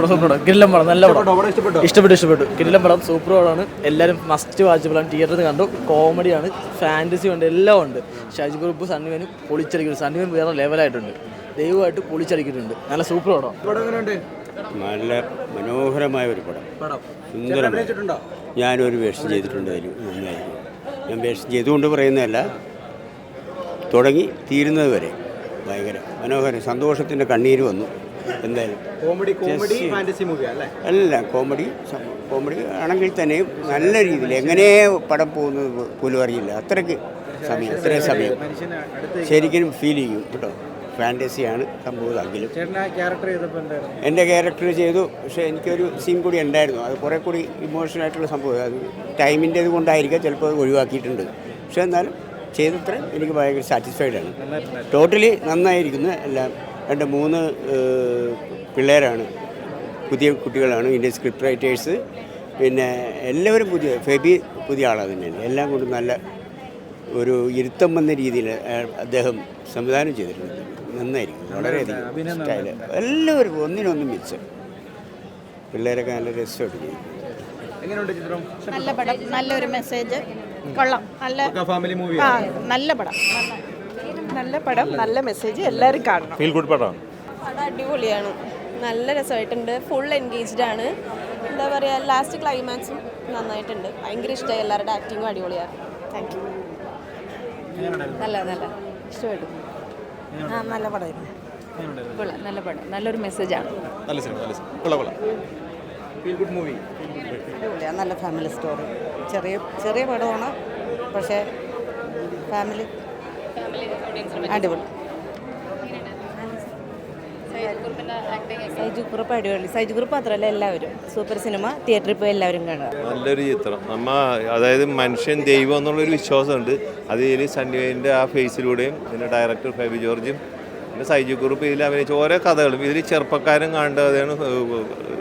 Super കിടിലം പടം, നല്ല പടം, ഇഷ്ടപ്പെട്ടു. കിടിലം പടം, സൂപ്പർ പടമാണ്. എല്ലാവരും മസ്റ്റ് വാച്ചബിളാണ്. തിയേറ്ററിൽ നിന്ന് കണ്ടു. കോമഡിയാണ്, ഫാൻറ്റസി ഉണ്ട്, എല്ലാം ഉണ്ട്. ഷാജി ഗ്രൂപ്പ് സണ്ണിവനും പൊളിച്ചടിക്കുന്നു. സണ്ണിവൻ വേറെ ലെവലായിട്ടുണ്ട്, ദൈവമായിട്ട് പൊളിച്ചടിക്കുന്നുണ്ട്. നല്ല സൂപ്പർ പടം, നല്ല മനോഹരമായ ഒരു പടം, സുന്ദരമായി. ഞാനൊരു വേഷം ചെയ്തിട്ടുണ്ട് അതിൽ. നന്നായിരിക്കും. ഞാൻ വേഷം ചെയ്തുകൊണ്ട് പറയുന്നതല്ല, തുടങ്ങി തീരുന്നത് വരെ ഭയങ്കര മനോഹരം. സന്തോഷത്തിൻ്റെ കണ്ണീര് വന്നു. എന്തായാലും അല്ല, കോമഡി ആണെങ്കിൽ തന്നെയും നല്ല രീതിയിൽ എങ്ങനെ പടം പോകുന്നത് പോലും അറിയില്ല. അത്രയ്ക്ക് അത്രയും സമയം ശരിക്കും ഫീൽ ചെയ്യും കേട്ടോ. ഫാൻറ്റസിയാണ് സംഭവം. എങ്കിലും എൻ്റെ ക്യാരക്ടർ ചെയ്തു. പക്ഷേ എനിക്കൊരു സീൻ കൂടി ഉണ്ടായിരുന്നു, അത് കുറേ കൂടി ഇമോഷണലായിട്ടുള്ള സംഭവം. അത് ടൈമിൻ്റേത് കൊണ്ടായിരിക്കാം ചിലപ്പോൾ അത് ഒഴിവാക്കിയിട്ടുണ്ട്. പക്ഷേ എന്നാലും ചെയ്തത്ര എനിക്ക് ഭയങ്കര സാറ്റിസ്ഫൈഡ് ആണ്. ടോട്ടലി നന്നായിരിക്കുന്നു. എല്ലാം 2-3 പിള്ളേരാണ്, പുതിയ കുട്ടികളാണ്, ഇതിൻ്റെ സ്ക്രിപ്റ്റ് റൈറ്റേഴ്സ്, പിന്നെ എല്ലാവരും ഫെബി പുതിയ ആളാണ് തന്നെയാണ്. എല്ലാം കൊണ്ടും നല്ല ഒരു ഇരുത്തം വന്ന രീതിയിൽ അദ്ദേഹം സംവിധാനം ചെയ്തിട്ടുണ്ട്. നന്നായിരിക്കും, വളരെയധികം സ്റ്റൈല്. എല്ലാവരും ഒന്നിനൊന്നും മിച്ചം. പിള്ളേരൊക്കെ നല്ല രസമായിട്ട് ചെയ്യും. നല്ല പടം, നല്ലൊരു മെസ്സേജ്, കൊള്ളാം. നല്ല പടം, നല്ല മെസ്സേജ്, എല്ലാവരും കാണണം. ഫീൽ ഗുഡ് പടം. പടം അടിപൊളിയാണ്, നല്ല രസമായിട്ടുണ്ട്, ഫുൾ എൻഗേജ്ഡ് ആണ്. എന്താ പറയുക, ലാസ്റ്റ് ക്ലൈമാക്സും നന്നായിട്ടുണ്ട്. ഭയങ്കര ഇഷ്ടമായി, എല്ലാവരുടെ ആക്ടിങ്ങും അടിപൊളിയാണ്. Thank you. നല്ല ഇഷ്ടപ്പെട്ടു. നല്ല പടമായിരുന്നു. നല്ല പടം, നല്ലൊരു മെസ്സേജാണ്. നല്ല സിനിമ. നല്ല ഫാമിലി സ്റ്റോറി. ചെറിയ പടമാണ്, പക്ഷേ ഫാമിലി അടിപൊളി. സൈജു കുറുപ്പ് അടിപൊളി. സൈജു കുറുപ്പ് മാത്രമല്ല, എല്ലാവരും സൂപ്പർ സിനിമ. തിയേറ്ററിൽ പോയി എല്ലാവരും കാണുക. നല്ലൊരു ചിത്രം. അതായത് മനുഷ്യൻ ദൈവം എന്നുള്ളൊരു വിശ്വാസമുണ്ട്. അത് ഇതിൽ സണ്ണിവേൻ്റെ ആ ഫേസിലൂടെയും പിന്നെ ഡയറക്ടർ ഫെബി ജോർജും പിന്നെ സൈജു കുറുപ്പ് ഇതിൽ അഭിനയിച്ച ഓരോ കഥകളും ഇതിൽ ചെറുപ്പക്കാരും കാണേണ്ടതാണ്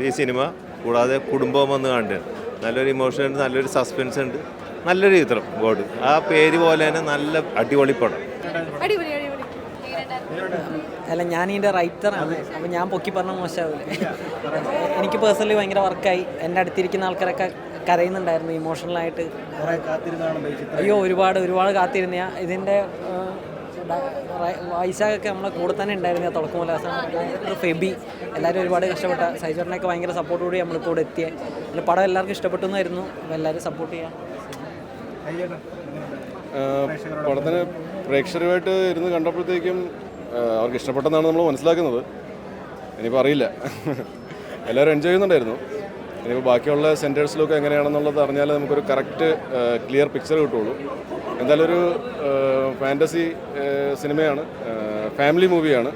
ഈ സിനിമ. കൂടാതെ കുടുംബം വന്ന് കാണേണ്ടതാണ്. നല്ലൊരു ഇമോഷൻ ഉണ്ട്, നല്ലൊരു സസ്പെൻസ് ഉണ്ട്, നല്ലൊരു ചിത്രം. ഗോഡ് ആ പേര് പോലെ തന്നെ നല്ല അടിപൊളി പടം. അല്ല, ഞാൻ ഇതിൻ്റെ റൈറ്ററാണ്, അപ്പോൾ ഞാൻ പൊക്കി പറഞ്ഞ മോശമാവില്ല. എനിക്ക് പേഴ്സണലി ഭയങ്കര വർക്കായി. എൻ്റെ അടുത്തിരിക്കുന്ന ആൾക്കാരൊക്കെ കരയുന്നുണ്ടായിരുന്നു ഇമോഷണലായിട്ട്. അയ്യോ, ഒരുപാട് കാത്തിരുന്ന. ഇതിൻ്റെ വൈശാഖൊക്കെ നമ്മളെ കൂടെ തന്നെ ഉണ്ടായിരുന്നു. തുടക്കം പോലെ ഫെബി എല്ലാവരും ഒരുപാട് കഷ്ടപ്പെട്ട. സൈജോറിനൊക്കെ ഭയങ്കര സപ്പോർട്ടോടുകൂടി നമ്മളിപ്പോൾ ഇവിടെ എത്തിയത്. പിന്നെ പടം എല്ലാവർക്കും ഇഷ്ടപ്പെട്ടു എന്നായിരുന്നു. അപ്പോൾ എല്ലാവരും സപ്പോർട്ട് ചെയ്യാം. പടത്തിന് പ്രേക്ഷകരുമായിട്ട് ഇരുന്ന് കണ്ടപ്പോഴത്തേക്കും അവർക്ക് ഇഷ്ടപ്പെട്ടെന്നാണ് നമ്മൾ മനസ്സിലാക്കുന്നത്. ഇനിയിപ്പോൾ അറിയില്ല, എല്ലാവരും എൻജോയ് ചെയ്യുന്നുണ്ടായിരുന്നു. ഇനിയിപ്പോൾ ബാക്കിയുള്ള സെൻറ്റേഴ്സിലൊക്കെ എങ്ങനെയാണെന്നുള്ളത് അറിഞ്ഞാൽ നമുക്കൊരു കറക്റ്റ് ക്ലിയർ പിക്ചർ കിട്ടുള്ളൂ. എന്തായാലും ഒരു ഫാൻറ്റസി സിനിമയാണ്, ഫാമിലി മൂവിയാണ്.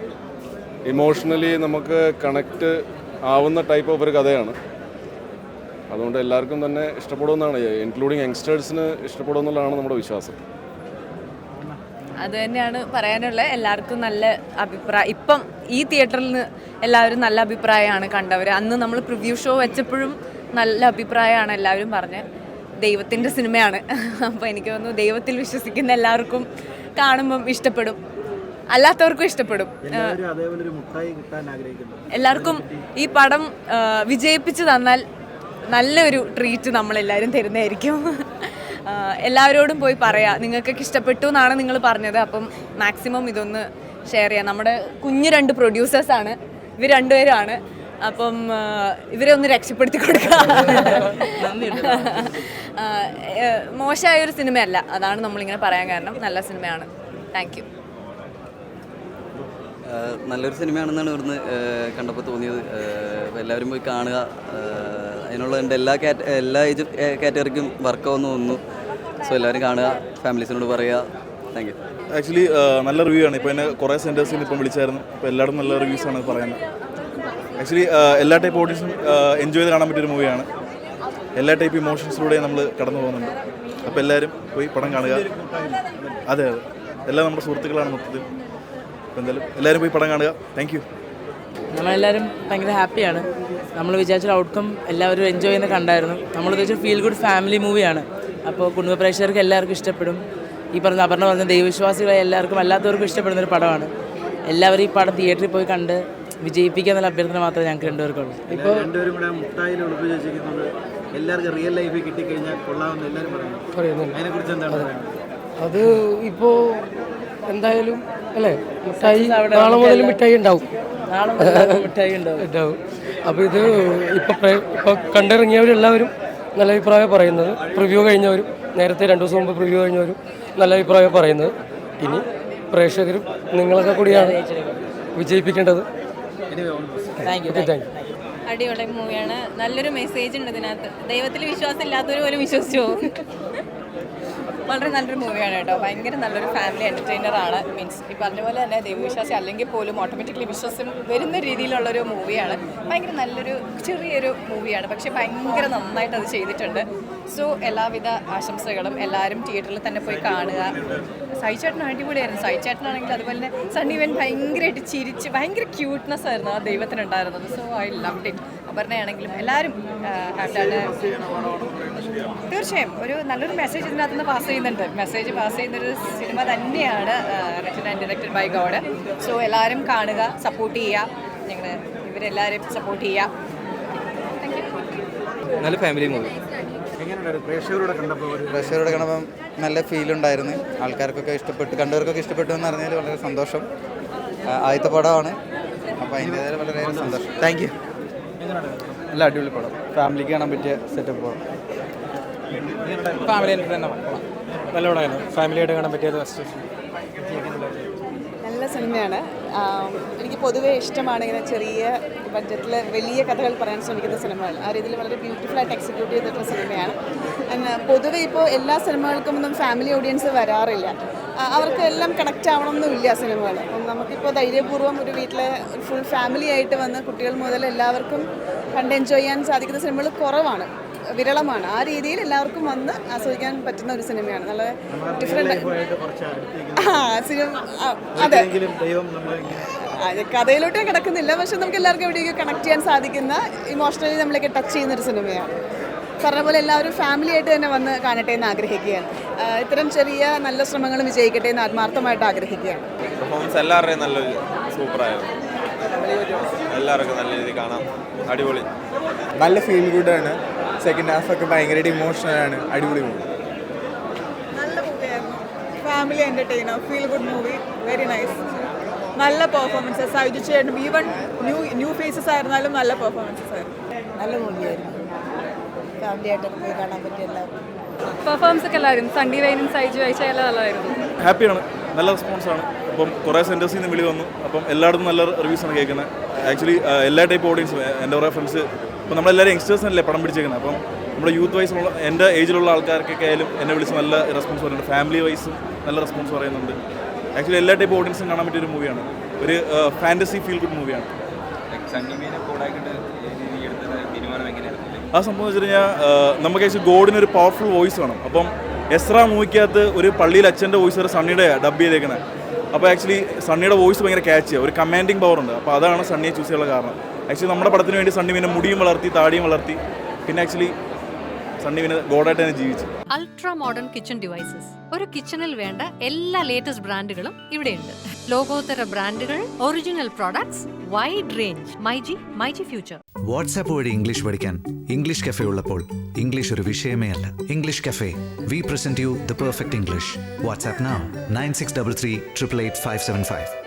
ഇമോഷണലി നമുക്ക് കണക്റ്റ് ആവുന്ന ടൈപ്പ് ഓഫ് ഒരു കഥയാണ്. അതുകൊണ്ട് എല്ലാവർക്കും തന്നെ ഇഷ്ടപ്പെടുമെന്നാണ്, ഇൻക്ലൂഡിങ് യങ്സ്റ്റേഴ്സിന് ഇഷ്ടപ്പെടുമെന്നുള്ളതാണ് നമ്മുടെ വിശ്വാസം. അത് തന്നെയാണ് പറയാനുള്ളത്. എല്ലാവർക്കും നല്ല അഭിപ്രായം. ഇപ്പം ഈ തിയേറ്ററിൽ നിന്ന് എല്ലാവരും നല്ല അഭിപ്രായമാണ് കണ്ടവർ. അന്ന് നമ്മൾ പ്രിവ്യൂ ഷോ വെച്ചപ്പോഴും നല്ല അഭിപ്രായമാണ് എല്ലാവരും പറഞ്ഞത്. ദൈവത്തിൻ്റെ സിനിമയാണ്, അപ്പോൾ എനിക്ക് തോന്നുന്നു ദൈവത്തിൽ വിശ്വസിക്കുന്ന എല്ലാവർക്കും കാണുമ്പം ഇഷ്ടപ്പെടും, അല്ലാത്തവർക്കും ഇഷ്ടപ്പെടും. എല്ലാവർക്കും ഈ പടം വിജയിപ്പിച്ച് തന്നാൽ നല്ലൊരു ട്രീറ്റ് നമ്മളെല്ലാവരും തരുന്നതായിരിക്കും. എല്ലാവരോടും പോയി പറയാം, നിങ്ങൾക്കൊക്കെ ഇഷ്ടപ്പെട്ടു എന്നാണ് നിങ്ങൾ പറഞ്ഞത്. അപ്പം മാക്സിമം ഇതൊന്ന് ഷെയർ ചെയ്യാം. നമ്മുടെ കുഞ്ഞ് 2 പ്രൊഡ്യൂസേഴ്സാണ്, ഇവർ 2 പേരാണ്. അപ്പം ഇവരെ ഒന്ന് രക്ഷപ്പെടുത്തി കൊടുക്കുക. മോശമായൊരു സിനിമയല്ല, അതാണ് നമ്മളിങ്ങനെ പറയാൻ കാരണം. നല്ല സിനിമയാണ്. Thank you. നല്ലൊരു സിനിമയാണെന്നാണ് ഇവിടുന്ന് കണ്ടപ്പോൾ തോന്നിയത്. എല്ലാവരും പോയി കാണുക. അതിനുള്ള എൻ്റെ എല്ലാ ഏജ് കാറ്റഗറിക്കും വർക്കാവുമെന്ന് തോന്നുന്നു. സോ എല്ലാവരും കാണുക, ഫാമിലീസിനോട് പറയുക. Thank you. ആക്ച്വലി നല്ല റിവ്യൂ ആണ്. ഇപ്പോൾ എന്നെ കുറേ സെൻറ്റേഴ്സിൽ ഇപ്പം വിളിച്ചായിരുന്നു. ഇപ്പോൾ എല്ലായിടും നല്ല റിവ്യൂസാണ് പറയുന്നത്. ആക്ച്വലി എല്ലാ ടൈപ്പ് ഓഡിയൻസും എൻജോയ് ചെയ്ത് കാണാൻ പറ്റിയൊരു മൂവിയാണ്. എല്ലാ ടൈപ്പ് ഇമോഷൻസിലൂടെയും നമ്മൾ കടന്നു പോകുന്നുണ്ട്. അപ്പോൾ എല്ലാവരും പോയി പടം കാണുക. അതെ, എല്ലാം നമ്മുടെ സുഹൃത്തുക്കളാണ് മൊത്തത്തിൽ. അപ്പോൾ എന്തായാലും എല്ലാവരും പോയി പടം കാണുക. Thank you. നമ്മളെല്ലാവരും ഭയങ്കര ഹാപ്പിയാണ്. നമ്മൾ വിചാരിച്ചൊരു ഔട്ട്കം എല്ലാവരും എൻജോയ് ചെയ്യുന്ന കണ്ടായിരുന്നു. നമ്മൾ ഉദ്ദേശിച്ച ഫീൽ ഗുഡ് ഫാമിലി മൂവിയാണ്. അപ്പോൾ കുടുംബ പ്രേക്ഷകർക്ക് എല്ലാവർക്കും ഇഷ്ടപ്പെടും. ഈ അപർണ പറഞ്ഞ ദൈവവിശ്വാസികളെ എല്ലാവർക്കും അല്ലാത്തവർക്കും ഇഷ്ടപ്പെടുന്നൊരു പടമാണ്. എല്ലാവരും ഈ പടം തിയേറ്ററിൽ പോയി കണ്ട് വിജയിപ്പിക്കുക എന്നുള്ള അഭ്യർത്ഥന മാത്രമേ ഞങ്ങൾക്ക് രണ്ടുപേർക്കുള്ളൂ. ഇപ്പോൾ രണ്ടുപേരും കൂടെ മുട്ടായിൽ ഉടുപ്പ് ചോദിച്ചിരിക്കുന്നത് എല്ലാവർക്കും റിയൽ ലൈഫിൽ കിട്ടിക്കഴിഞ്ഞാൽ കൊള്ളാമെന്ന് എല്ലാവരും പറയുന്നു. അതിനെക്കുറിച്ച് എന്താണ് പറയുന്നത്? അത് ഇപ്പോൾ എന്തായാലും അല്ലേ, മിഠായി നാളെ മുതൽ മിഠായി ഉണ്ടാവും. അപ്പോൾ ഇത് ഇപ്പോൾ കണ്ടിറങ്ങിയവരെല്ലാവരും നല്ല അഭിപ്രായം പറയുന്നത്. പ്രിവ്യൂ കഴിഞ്ഞവരും നേരത്തെ 2 ദിവസം മുമ്പ് പ്രിവ്യൂ കഴിഞ്ഞവരും നല്ല അഭിപ്രായം പറയുന്നത്. ഇനി പ്രേക്ഷകരും നിങ്ങളൊക്കെ കൂടിയാണ് വിജയിപ്പിക്കേണ്ടത്. Thank you. അടിപൊളി മൂവിയാണ്. നല്ലൊരു മെസ്സേജ് ഉണ്ട് ഇതിനകത്ത്. ദൈവത്തിൽ വിശ്വാസം ഇല്ലാത്തവർ പോലും വിശ്വസിച്ചു പോകും. വളരെ നല്ലൊരു മൂവിയാണ് കേട്ടോ. ഭയങ്കര നല്ലൊരു ഫാമിലി എൻ്റർടൈനറാണ്. മീൻസ് ഈ പറഞ്ഞ പോലെ തന്നെ ദൈവവിശ്വാസി അല്ലെങ്കിൽ പോലും ഓട്ടോമാറ്റിക്കലി വിശ്വാസം വരുന്ന രീതിയിലുള്ളൊരു മൂവിയാണ്. ഭയങ്കര നല്ലൊരു ചെറിയൊരു മൂവിയാണ്, പക്ഷേ ഭയങ്കര നന്നായിട്ട് അത് ചെയ്തിട്ടുണ്ട്. സോ എല്ലാവിധ ആശംസകളും. എല്ലാവരും തിയേറ്ററിൽ തന്നെ പോയി കാണുക. സൈചേട്ടൻ അടിപൊളിയായിരുന്നു. സൈചേട്ടനാണെങ്കിൽ അതുപോലെ തന്നെ സണ്ണിവൻ ഭയങ്കരമായിട്ട് ചിരിച്ച് ഭയങ്കര ക്യൂട്ട്നെസ് ആയിരുന്നു ആ ദൈവത്തിനുണ്ടായിരുന്നത്. So I loved it. അപർണയാണെങ്കിലും എല്ലാവരും തീർച്ചയായും ഒരു നല്ലൊരു മെസ്സേജ് ഇതിനകത്ത് നിന്ന് പാസ് ചെയ്യുന്നുണ്ട്. മെസ്സേജ് പാസ് ചെയ്യുന്നൊരു സിനിമ തന്നെയാണ് written and directed by God. So എല്ലാവരും കാണുക, സപ്പോർട്ട് ചെയ്യുക. ഞങ്ങൾ ഇവരെല്ലാവരും സപ്പോർട്ട് ചെയ്യുക. നല്ല ഫാമിലി മൂവി. പ്രേക്ഷകരോട് കണ്ടപ്പം നല്ല ഫീലുണ്ടായിരുന്നു. ആൾക്കാർക്കൊക്കെ ഇഷ്ടപ്പെട്ടു, കണ്ടവർക്കൊക്കെ ഇഷ്ടപ്പെട്ടു എന്ന് പറഞ്ഞാൽ വളരെ സന്തോഷം. ആദ്യത്തെ പടമാണ്, അപ്പോൾ അതിൻ്റേതായ വളരെ സന്തോഷം. Thank you. നല്ല അടിപൊളി പടം, ഫാമിലിക്ക് കാണാൻ പറ്റിയ സെറ്റപ്പ് പടം. ഫാമിലി എൻ്റർടൈനർ നല്ല പടമായിരുന്നു. ഫാമിലിയായിട്ട് കാണാൻ പറ്റിയത് നല്ല സിനിമയാണ്. എനിക്ക് പൊതുവേ ഇഷ്ടമാണ് ഇങ്ങനെ ചെറിയ ബഡ്ജറ്റിൽ വലിയ കഥകൾ പറയാൻ ശ്രമിക്കുന്ന സിനിമകൾ. ആ രീതിയിൽ വളരെ ബ്യൂട്ടിഫുള്ളായിട്ട് എക്സിക്യൂട്ട് ചെയ്തിട്ടുള്ള സിനിമയാണ്. പൊതുവെ ഇപ്പോൾ എല്ലാ സിനിമകൾക്കും ഒന്നും ഫാമിലി ഓഡിയൻസ് വരാറില്ല. അവർക്ക് എല്ലാം കണക്റ്റ് ആവണമെന്നില്ല സിനിമകൾ. അപ്പം നമുക്കിപ്പോൾ ധൈര്യപൂർവ്വം ഒരു വീട്ടിലെ ഫുൾ ഫാമിലി ആയിട്ട് വന്ന് കുട്ടികൾ മുതൽ എല്ലാവർക്കും കണ്ട് എൻജോയ് ചെയ്യാൻ സാധിക്കുന്ന സിനിമകൾ കുറവാണ്, വിരളമാണ്. ആ രീതിയിൽ എല്ലാവർക്കും വന്ന് ആസ്വദിക്കാൻ പറ്റുന്ന ഒരു സിനിമയാണ്. നല്ല ഡിഫറെൻ്റ് സിനിമ. അതെ, കഥയിലോട്ടേ കിടക്കുന്നില്ല, പക്ഷെ നമുക്ക് എല്ലാവർക്കും എവിടെയൊക്കെ കണക്ട് ചെയ്യാൻ സാധിക്കുന്ന, ഇമോഷണലി നമ്മളൊക്കെ ടച്ച് ചെയ്യുന്നൊരു സിനിമയാണ്. പറഞ്ഞ പോലെ എല്ലാവരും ഫാമിലി ആയിട്ട് തന്നെ വന്ന് കാണട്ടെ എന്ന് ആഗ്രഹിക്കുകയാണ്. ഇത്തരം ചെറിയ നല്ല ശ്രമങ്ങളും വിജയിക്കട്ടെ എന്ന് ആത്മാർത്ഥമായിട്ട് ആഗ്രഹിക്കുകയാണ്. പെർഫോമൻസ് എല്ലാവരുടെയും നല്ലൊരു സൂപ്പറായിരുന്നു. എല്ലാവർക്കും നല്ല രീതിയിൽ കാണാം. അടിപൊളി, നല്ല ഫീൽ ഗുഡാണ്. സെക്കൻഡ് ഹാഫൊക്കെ ഭയങ്കരമായിട്ട് ഇമോഷണലാണ്. അടിപൊളി മൂവി. നല്ല മൂവിയായിരുന്നു. Family entertainer, feel good movie, very nice. നല്ല പെർഫോമൻസസ്. സൈജു ചേട്ടനും ഈവൻ ന്യൂ ഫേസസ് ആയിരുന്നാലും നല്ല പെർഫോമൻസസ് ആയിരുന്നു. നല്ല മൂവിയായിരുന്നു. ഫാമിലി ആയിട്ടൊക്കെ പോയി കാണാൻ പറ്റിയ എല്ലാവരും. പെർഫോമൻസ് ഒക്കെ എല്ലാവരും സണ്ണി വൈനും സൈജു അയച്ച എല്ലാം നല്ലതായിരുന്നു. ഹാപ്പിയാണ്, നല്ല റെസ്പോൺസാണ്. അപ്പം കുറേ സെൻറ്റേഴ്സിൽ നിന്ന് വിളി വന്നു. അപ്പം എല്ലായിടത്തും നല്ല റിവ്യൂസാണ് കേൾക്കുന്നത്. ആക്ച്വലി എല്ലാ ടൈപ്പ് ഓഡിയൻസും, എൻ്റെ കുറേ ഫ്രണ്ട്സ്, ഇപ്പോൾ നമ്മളെല്ലാവരും യങ്സ്റ്റേഴ്സിനല്ലേ പടം പിടിച്ചേക്കുന്നത്. അപ്പം നമ്മുടെ യൂത്ത് വൈസുള്ള എൻ്റെ ഏജിലുള്ള ആൾക്കാർക്കൊക്കെ ആയാലും എന്നെ വിളിച്ച് നല്ല റെസ്പോൺസ് പറയുന്നുണ്ട്. ഫാമിലി വൈസും നല്ല റെസ്പോൺസ് പറയുന്നുണ്ട്. ആക്ച്വലി എല്ലാ ടൈപ്പ് ഓഡിയൻസും കാണാൻ പറ്റിയൊരു മൂവിയാണ്. ഒരു ഫാൻറ്റസി ഫീൽ ഗുഡ് മൂവിയാണ്. ആ സംഭവം വെച്ച് കഴിഞ്ഞാൽ നമുക്ക് ആക്ച്വലി ഗോഡിനൊരു പവർഫുൾ വോയിസ് വേണം. അപ്പം എസ്ര മൂവിക്കകത്ത് ഒരു പള്ളിയിൽ അച്ഛൻ്റെ വോയിസ് വരെ സണ്ണിയുടെ ഡബ് ചെയ്തേക്കുന്നത്. അപ്പോൾ ആക്ച്വലി സണ്ണിയുടെ വോയിസ് ഭയങ്കര ക്യാച്ചിയാണ്, ഒരു കമാൻഡിങ് പവർ ഉണ്ട്. അപ്പോൾ അതാണ് സണ്ണിയെ ചൂസ് ചെയ്യാനുള്ള കാരണം. ആക്ച്വലി നമ്മുടെ പടത്തിന് വേണ്ടി സണ്ണി പിന്നെ മുടിയും വളർത്തി, താടിയും വളർത്തി. പിന്നെ ആക്ച്വലി സണ്ണി പിന്നെ ഗോഡായിട്ട് തന്നെ ജീവിച്ചു. Ultra modern kitchen devices. ഒരു കിച്ചണിൽ വേണ്ട എല്ലാ ലേറ്റസ്റ്റ് ബ്രാൻഡുകളും ഇവിടെയുണ്ട്. ലോകോത്തര ബ്രാൻഡുകൾ, original products, wide range. MyG future. WhatsApp വഴി ഇംഗ്ലീഷ് പഠിക്കാൻ ഇംഗ്ലീഷ് കഫേ ഉള്ളപ്പോൾ ഇംഗ്ലീഷ് ഒരു വിഷയമേ അല്ല. English cafe, we present you the perfect English. WhatsApp now 9633 888 575.